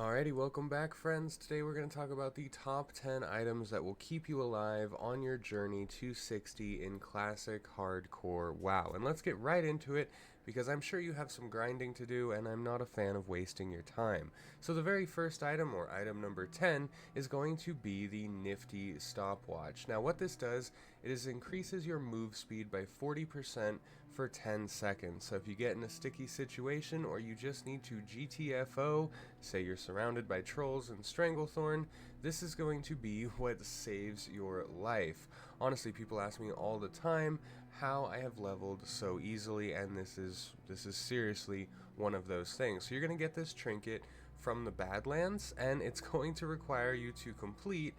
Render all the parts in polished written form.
Alrighty, welcome back friends. Today we're going to talk about the top 10 items that will keep you alive on your journey to 60 in classic hardcore WoW. And let's get right into it because I'm sure you have some grinding to do and I'm not a fan of wasting your time. So the very first item, or item number 10, is going to be the Nifty stopwatch. Now what this does, it is increases your move speed by 40% for 10 seconds. So if you get in a sticky situation or you just need to GTFO, say you're surrounded by trolls and Stranglethorn, this is going to be what saves your life. Honestly, people ask me all the time how I have leveled so easily, and this is seriously one of those things. So you're going to get this trinket from the Badlands, and it's going to require you to complete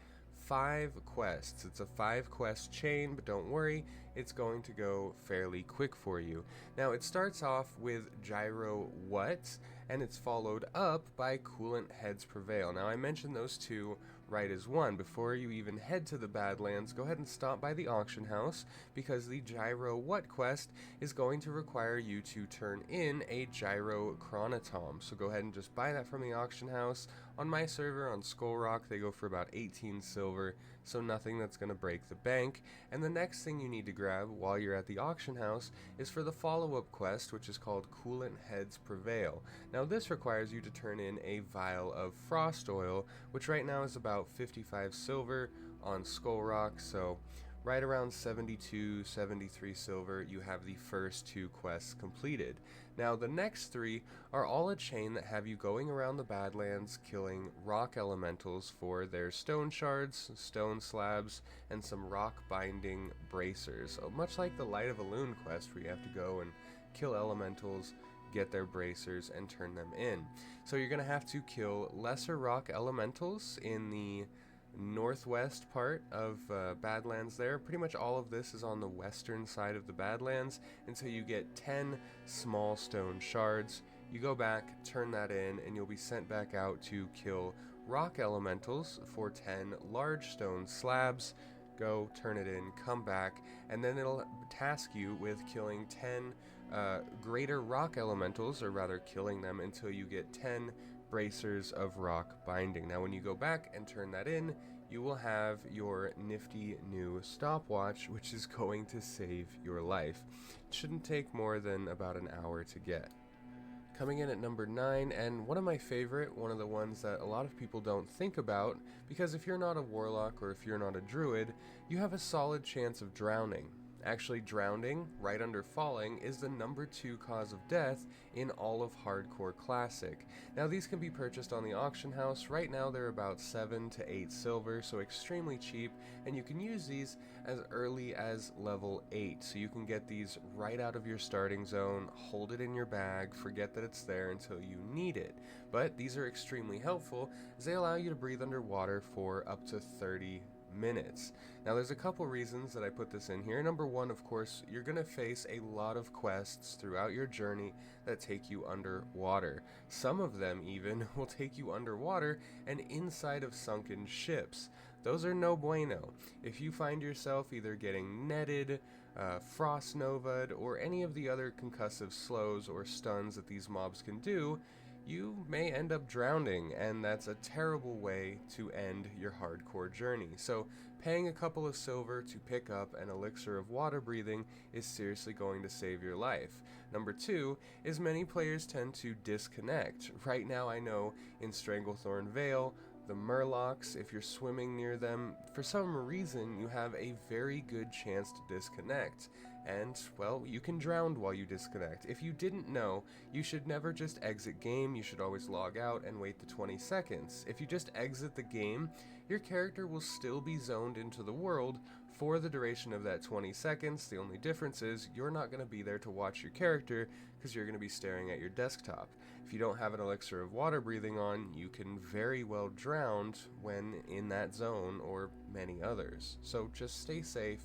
5 quests. It's a 5 quest chain, but don't worry, it's going to go fairly quick for you. Now it starts off with Gyro What, and it's followed up by Coolant Heads Prevail. Now I mentioned those two right as one. Before you even head to the Badlands, go ahead and stop by the auction house, because the Gyro What quest is going to require you to turn in a Gyro Chronotom. So go ahead and just buy that from the auction house. On my server on Skull Rock, they go for about 18 silver, so nothing that's going to break the bank. And the next thing you need to grab while you're at the auction house is for the follow-up quest, which is called Coolant Heads Prevail. Now this requires you to turn in a vial of frost oil, which right now is about 55 silver on Skull Rock, so right around 72, 73 silver, you have the first 2 quests completed. Now the next 3 are all a chain that have you going around the Badlands killing rock elementals for their stone shards, stone slabs, and some rock binding bracers. So much like the Light of a Loon quest, where you have to go and kill elementals, get their bracers, and turn them in. So you're going to have to kill lesser rock elementals in the northwest part of Badlands there. Pretty much all of this is on the western side of the Badlands until you get 10 small stone shards. You go back, turn that in, and you'll be sent back out to kill rock elementals for 10 large stone slabs. Go, turn it in, come back, and then it'll task you with killing 10 greater rock elementals, or rather killing them until you get 10 bracers of rock binding. Now when you go back and turn that in, you will have your nifty new stopwatch, which is going to save your life. It shouldn't take more than about an hour to get. Coming in at number 9, and one of my favorite, one of the ones that a lot of people don't think about, because if you're not a warlock or if you're not a druid, you have a solid chance of drowning. Actually, drowning, right under falling, is the number 2 cause of death in all of Hardcore Classic. Now these can be purchased on the auction house. Right now they're about 7 to 8 silver, so extremely cheap, and you can use these as early as level 8. So you can get these right out of your starting zone, hold it in your bag, forget that it's there until you need it. But these are extremely helpful as they allow you to breathe underwater for up to 30 minutes. Now there's a couple reasons that I put this in here. Number 1, of course, you're going to face a lot of quests throughout your journey that take you underwater. Some of them even will take you underwater and inside of sunken ships. Those are no bueno. If you find yourself either getting netted, frost nova'd, or any of the other concussive slows or stuns that these mobs can do, you may end up drowning, and that's a terrible way to end your hardcore journey. So paying a couple of silver to pick up an elixir of water breathing is seriously going to save your life. Number 2 is many players tend to disconnect. Right now I know in Stranglethorn Vale, the Murlocs, if you're swimming near them, for some reason you have a very good chance to disconnect. And, well, you can drown while you disconnect. If you didn't know, you should never just exit game, you should always log out and wait the 20 seconds. If you just exit the game, your character will still be zoned into the world for the duration of that 20 seconds. The only difference is you're not going to be there to watch your character because you're going to be staring at your desktop. If you don't have an elixir of water breathing on, you can very well drown when in that zone, or many others. So just stay safe,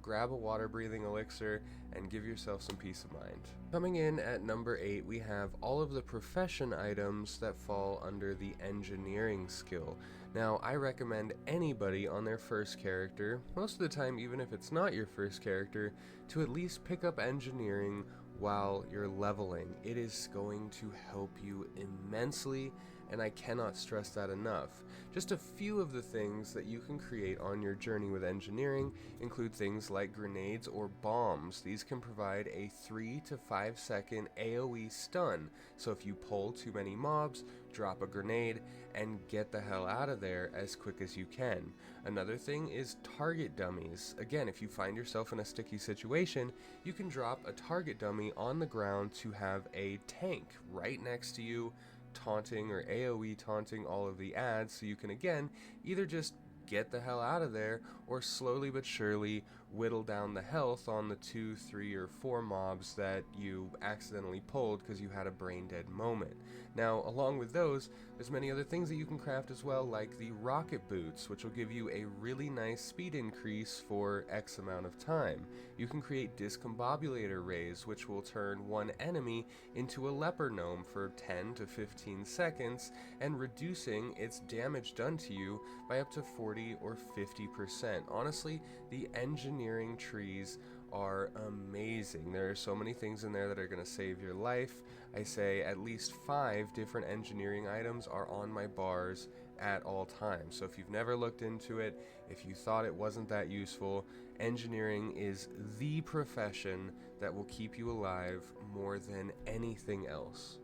grab a water breathing elixir, and give yourself some peace of mind. Coming in at number 8, we have all of the profession items that fall under the engineering skill. Now I recommend anybody on their first character, most of the time even if it's not your first character, to at least pick up engineering while you're leveling. It is going to help you immensely, and I cannot stress that enough. Just a few of the things that you can create on your journey with engineering include things like grenades or bombs. These can provide a 3 to 5 second AoE stun, so if you pull too many mobs, drop a grenade and get the hell out of there as quick as you can. Another thing is target dummies. Again, if you find yourself in a sticky situation, you can drop a target dummy on the ground to have a tank right next to you, taunting or AoE taunting all of the ads, so you can again either just get the hell out of there or slowly but surely whittle down the health on the 2, 3, or 4 mobs that you accidentally pulled because you had a brain dead moment. Now, along with those, there's many other things that you can craft as well, like the rocket boots, which will give you a really nice speed increase for X amount of time. You can create discombobulator rays, which will turn one enemy into a leper gnome for 10 to 15 seconds and reducing its damage done to you by up to 40 or 50%. Honestly, the engineering trees are amazing. There are so many things in there that are going to save your life. I say at least 5 different engineering items are on my bars at all times. So if you've never looked into it, if you thought it wasn't that useful, engineering is the profession that will keep you alive more than anything else.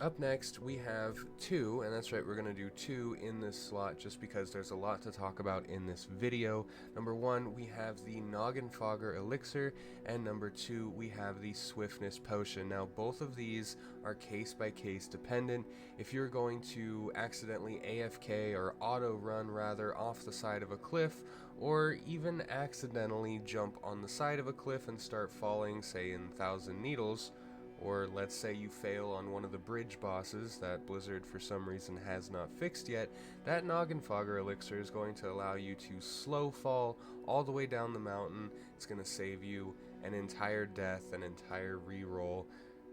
Up next, we have 2, and that's right, we're going to do 2 in this slot just because there's a lot to talk about in this video. Number 1, we have the Noggin Fogger Elixir, and number 2, we have the Swiftness Potion. Now, both of these are case-by-case dependent. If you're going to accidentally AFK, or auto-run rather, off the side of a cliff, or even accidentally jump on the side of a cliff and start falling, say in Thousand Needles, or let's say you fail on one of the bridge bosses that Blizzard for some reason has not fixed yet, that Noggin Fogger Elixir is going to allow you to slow fall all the way down the mountain. It's going to save you an entire death, an entire reroll,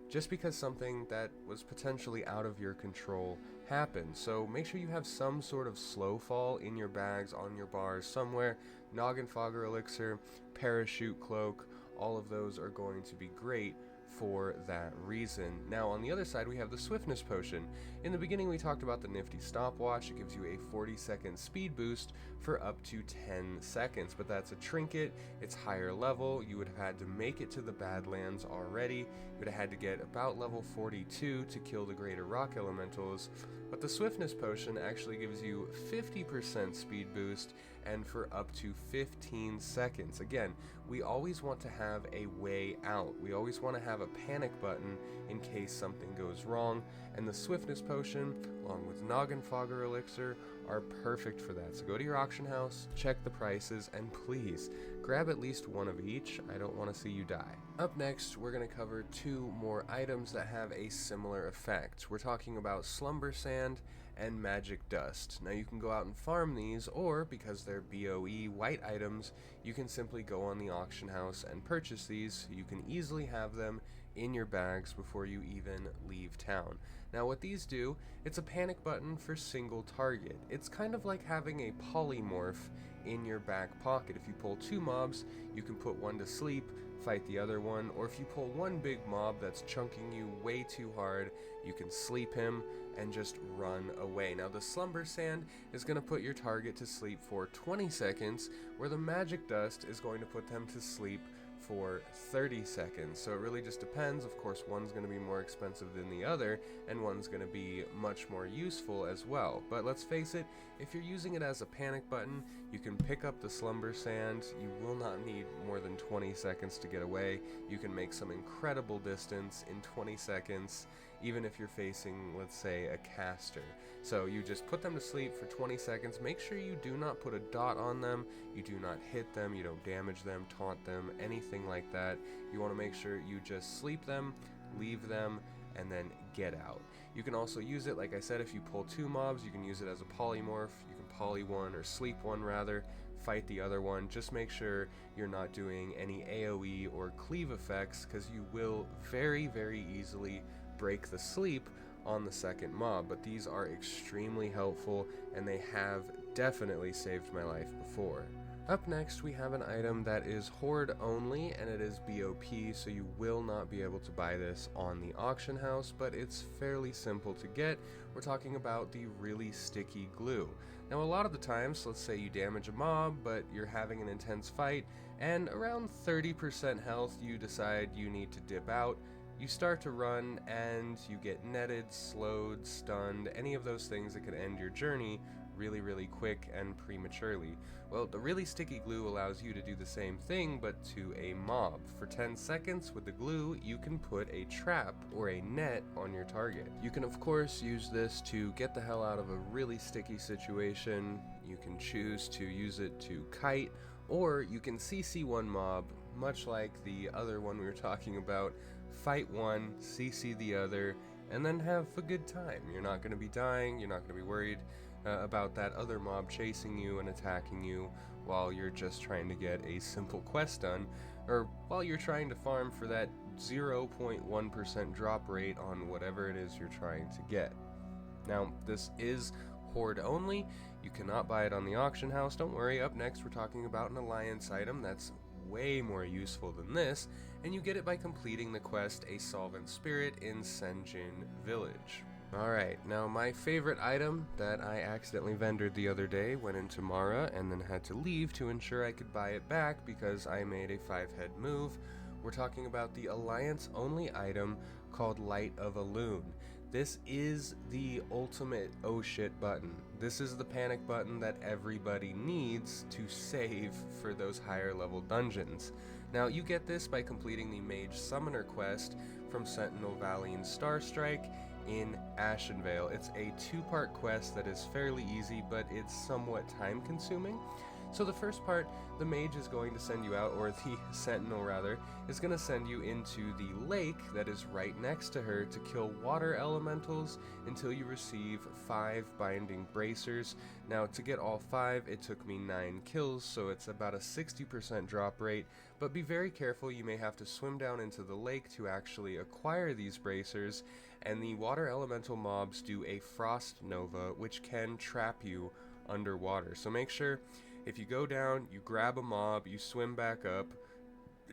just because something that was potentially out of your control happened. So make sure you have some sort of slow fall in your bags, on your bars somewhere. Noggin Fogger Elixir, Parachute Cloak, all of those are going to be great for that reason. Now on the other side we have the Swiftness Potion. In the beginning we talked about the Nifty stopwatch. It gives you a 40-second speed boost for up to 10 seconds, but that's a trinket, it's higher level. You would have had to make it to the Badlands already. You would have had to get about level 42 to kill the greater rock elementals, but the Swiftness Potion actually gives you 50% speed boost and for up to 15 seconds. Again, we always want to have a way out. We always want to have a panic button in case something goes wrong, and the Swiftness Potion, along with Noggin Fogger Elixir, are perfect for that. So go to your auction house, check the prices, and please grab at least one of each. I don't want to see you die. Up next, we're going to cover 2 more items that have a similar effect. We're talking about Slumber Sand and Magic Dust. Now you can go out and farm these, or because they're BOE white items, you can simply go on the auction house and purchase these. You can easily have them in your bags before you even leave town. Now what these do, it's a panic button for single target. It's kind of like having a polymorph in your back pocket. If you pull 2 mobs, you can put one to sleep, fight the other one, or if you pull one big mob that's chunking you way too hard, you can sleep him and just run away. Now the Slumber Sand is going to put your target to sleep for 20 seconds, where the Magic Dust is going to put them to sleep for 30 seconds. So it really just depends. Of course, one's going to be more expensive than the other, and one's going to be much more useful as well. But let's face it, if you're using it as a panic button, you can pick up the Slumber Sand. You will not need more than 20 seconds to get away. You can make some incredible distance in 20 seconds, even if you're facing, let's say, a caster. So you just put them to sleep for 20 seconds. Make sure you do not put a dot on them. You do not hit them. You don't damage them, taunt them, anything like that. You want to make sure you just sleep them, leave them, and then get out. You can also use it, like I said, if you pull 2 mobs, you can use it as a polymorph. You can poly one, or sleep one rather, fight the other one. Just make sure you're not doing any AoE or cleave effects, because you will very, very easily break the sleep on the second mob. But these are extremely helpful, and they have definitely saved my life before. Up next, we have an item that is Horde only, and it is BOP, so you will not be able to buy this on the auction house, but it's fairly simple to get. We're talking about the really sticky glue. Now, a lot of the times, let's say you damage a mob, but you're having an intense fight, and around 30% health, you decide you need to dip out. You start to run, and you get netted, slowed, stunned, any of those things that could end your journey really quick and prematurely. Well, the really sticky glue allows you to do the same thing, but to a mob. For 10 seconds with the glue, you can put a trap or a net on your target. You can of course use this to get the hell out of a really sticky situation. You can choose to use it to kite, or you can CC one mob, much like the other one we were talking about. Fight one, CC the other, and then have a good time. You're not going to be dying, you're not going to be worried about that other mob chasing you and attacking you while you're just trying to get a simple quest done, or while you're trying to farm for that 0.1% drop rate on whatever it is you're trying to get. Now, this is Horde only. You cannot buy it on the auction house. Don't worry, up next we're talking about an alliance item that's way more useful than this, and you get it by completing the quest A Solvent Spirit in Senjin Village. Alright, now my favorite item that I accidentally vendored the other day went into Mara and then had to leave to ensure I could buy it back because I made a 5-head move. We're talking about the Alliance only item called Light of Elune. This is the ultimate oh shit button. This is the panic button that everybody needs to save for those higher level dungeons. Now you get this by completing the Mage Summoner quest from Sentinel Valley and Starstrike in Ashenvale. It's a 2-part quest that is fairly easy, but it's somewhat time consuming. So the first part, the mage is going to send you out, or the sentinel rather, is going to send you into the lake that is right next to her to kill water elementals until you receive 5 binding bracers. Now to get all 5, it took me 9 kills, so it's about a 60% drop rate, but be very careful, you may have to swim down into the lake to actually acquire these bracers, and the water elemental mobs do a frost nova, which can trap you underwater. So make sure if you go down, you grab a mob, you swim back up,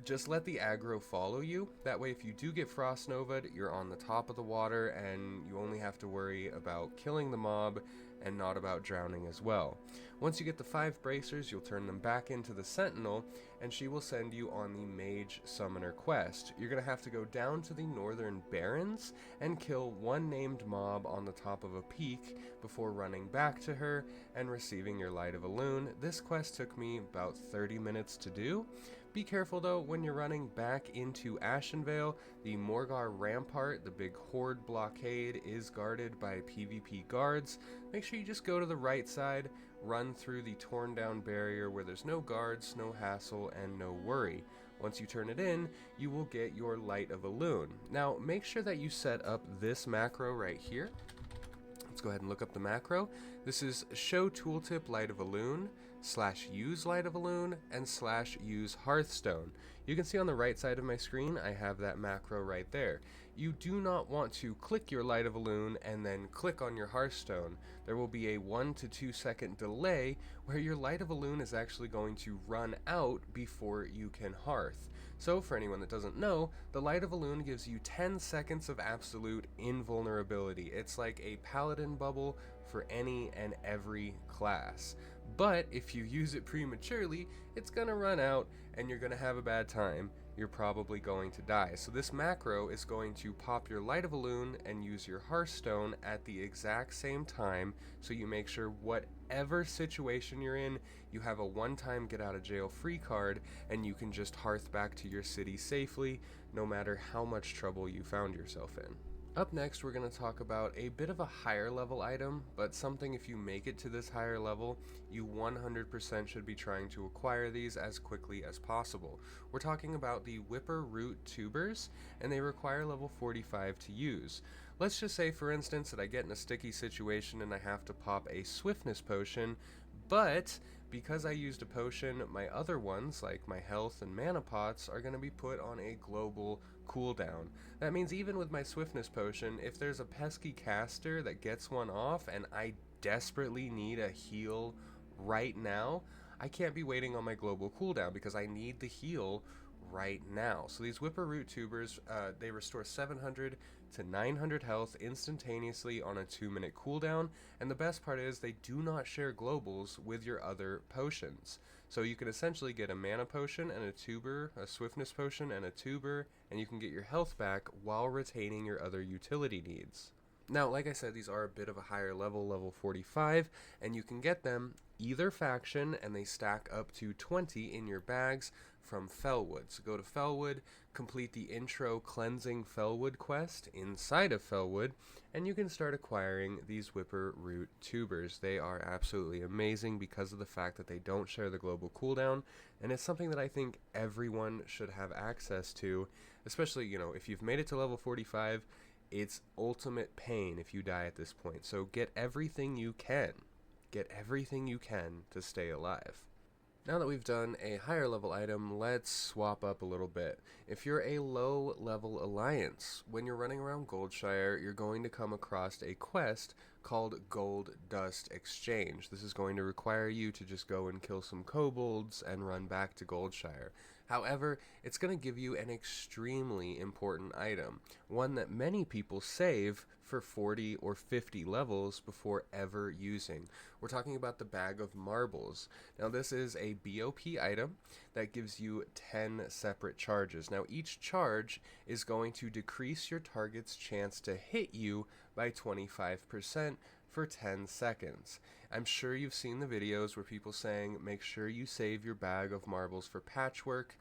just let the aggro follow you. That way if you do get frost nova'd, you're on the top of the water and you only have to worry about killing the mob and not about drowning as well. Once you get the 5 bracers, you'll turn them back into the sentinel and she will send you on the Mage Summoner quest. You're going to have to go down to the Northern Barrens and kill one named mob on the top of a peak before running back to her and receiving your Light of Elune. This quest took me about 30 minutes to do. Be careful though, when you're running back into Ashenvale, the Morgar Rampart, the big Horde blockade, is guarded by PvP guards. Make sure you just go to the right side, run through the torn down barrier where there's no guards, no hassle, and no worry. Once you turn it in, you will get your Light of Elune. Now, make sure that you set up this macro right here. Let's go ahead and look up the macro. This is show tooltip Light of Elune / use Light of Elune and / use Hearthstone. You can see on the right side of my screen I have that macro right there. You do not want to click your Light of Elune and then click on your Hearthstone. There will be a 1 to 2 second delay where your Light of Elune is actually going to run out before you can Hearth. So for anyone that doesn't know, the Light of Elune gives you 10 seconds of absolute invulnerability. It's like a paladin bubble for any and every class. But if you use it prematurely, it's gonna run out and you're gonna have a bad time. You're probably going to die. So this macro is going to pop your Light of Elune and use your Hearthstone at the exact same time, so you make sure whatever situation you're in, you have a one-time get out of jail free card and you can just hearth back to your city safely, no matter how much trouble you found yourself in. Up next, we're going to talk about a bit of a higher level item, but something if you make it to this higher level, you 100% should be trying to acquire these as quickly as possible. We're talking about the Whipper Root Tubers, and they require level 45 to use. Let's just say, for instance, that I get in a sticky situation and I have to pop a Swiftness potion, but because I used a potion, my other ones, like my health and mana pots, are going to be put on a global cooldown. That means even with my Swiftness potion, if there's a pesky caster that gets one off and I desperately need a heal right now, I can't be waiting on my global cooldown because I need the heal right now. So these Whipper Root Tubers, they restore 700 to 900 health instantaneously on a 2-minute cooldown, and the best part is they do not share globals with your other potions. So you can essentially get a mana potion and a tuber, a swiftness potion and a tuber, and you can get your health back while retaining your other utility needs. Now, like I said, these are a bit of a higher level, level 45, and you can get them either faction, and they stack up to 20 in your bags from Felwood. So go to Felwood, complete the intro cleansing Felwood quest inside of Felwood, and you can start acquiring these Whipper Root Tubers. They are absolutely amazing because of the fact that they don't share the global cooldown, and it's something that I think everyone should have access to, especially, you know, if you've made it to level 45, it's ultimate pain if you die at this point. So get everything you can. Get everything you can to stay alive. Now that we've done a higher level item, let's swap up a little bit. If you're a low level alliance, when you're running around Goldshire, you're going to come across a quest called Gold Dust Exchange. This is going to require you to just go and kill some kobolds and run back to Goldshire. However, it's going to give you an extremely important item, one that many people save for 40 or 50 levels before ever using. We're talking about the Bag of Marbles. Now this is a BOP item that gives you 10 separate charges. Now each charge is going to decrease your target's chance to hit you by 25% for 10 seconds. I'm sure you've seen the videos where people saying make sure you save your Bag of Marbles for patchwork,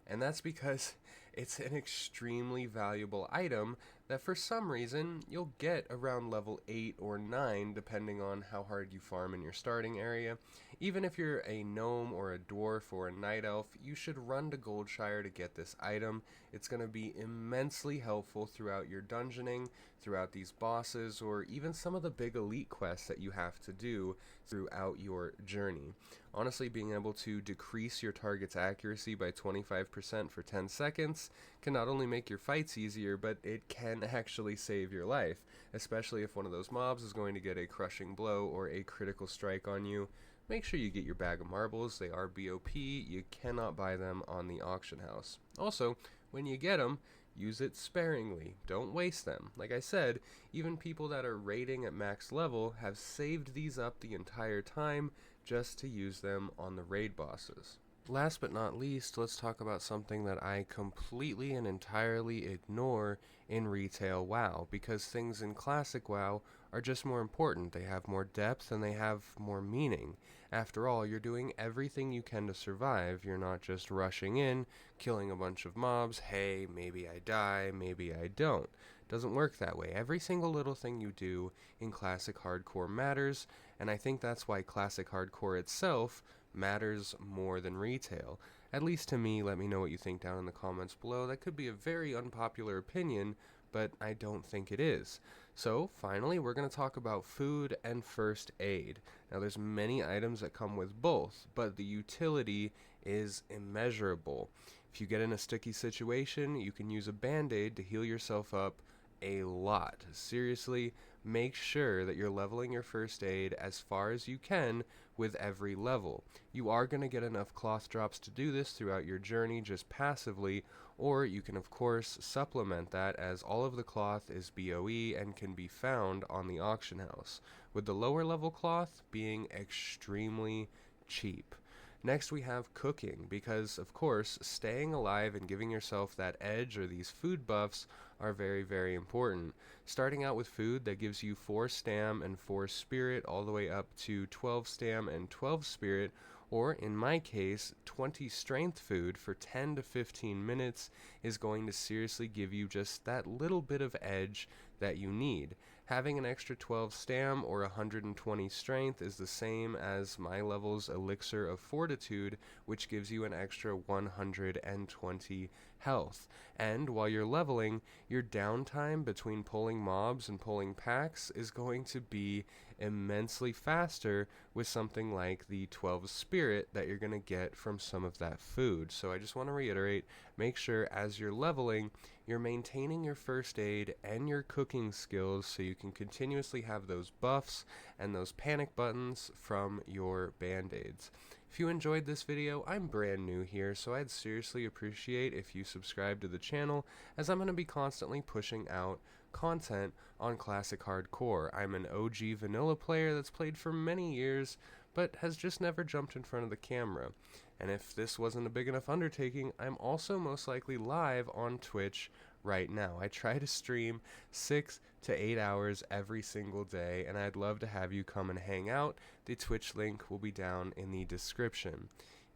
and that's because it's an extremely valuable item that for some reason you'll get around level 8 or 9 depending on how hard you farm in your starting area. Even if you're a gnome or a dwarf or a night elf, you should run to Goldshire to get this item. It's going to be immensely helpful throughout your dungeoning, throughout these bosses, or even some of the big elite quests that you have to do throughout your journey. Honestly, being able to decrease your target's accuracy by 25% for 10 seconds can not only make your fights easier, but it can actually save your life, especially if one of those mobs is going to get a crushing blow or a critical strike on you. Make sure you get your Bag of Marbles. They are BOP. You cannot buy them on the auction house. Also, when you get them, use it sparingly. Don't waste them. Like I said, even people that are raiding at max level have saved these up the entire time just to use them on the raid bosses. Last but not least, let's talk about something that I completely and entirely ignore in retail WoW, because things in classic WoW are just more important. They have more depth and they have more meaning. After all, you're doing everything you can to survive. You're not just rushing in, killing a bunch of mobs. Hey, maybe I die, maybe I don't. Doesn't work that way. Every single little thing you do in classic hardcore matters, and I think that's why classic hardcore itself matters more than retail. At least to me. Let me know what you think down in the comments below. That could be a very unpopular opinion, but I don't think it is. So finally, we're going to talk about food and first aid. Now there's many items that come with both, but the utility is immeasurable. If you get in a sticky situation, you can use a band-aid to heal yourself up a lot. Seriously, make sure that you're leveling your first aid as far as you can with every level. You are going to get enough cloth drops to do this throughout your journey just passively, or you can of course supplement that, as all of the cloth is BOE and can be found on the auction house, with the lower level cloth being extremely cheap. Next we have cooking, because of course staying alive and giving yourself that edge or these food buffs are very, very important. Starting out with food that gives you 4 stam and 4 spirit, all the way up to 12 stam and 12 spirit, or in my case 20 strength food for 10 to 15 minutes is going to seriously give you just that little bit of edge that you need. Having an extra 12 stam or 120 strength is the same as my level's Elixir of Fortitude, which gives you an extra 120 health. And while you're leveling, your downtime between pulling mobs and pulling packs is going to be immensely faster with something like the 12 spirit that you're going to get from some of that food. So I just want to reiterate, make sure as you're leveling, you're maintaining your first aid and your cooking skills so you can continuously have those buffs and those panic buttons from your band-aids. If you enjoyed this video, I'm brand new here, so I'd seriously appreciate if you subscribe to the channel, as I'm going to be constantly pushing out content on classic hardcore. I'm an OG vanilla player that's played for many years, but has just never jumped in front of the camera. And if this wasn't a big enough undertaking, I'm also most likely live on Twitch right now. I try to stream 6 to 8 hours every single day, and I'd love to have you come and hang out. The Twitch link will be down in the description.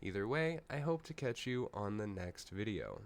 Either way, I hope to catch you on the next video.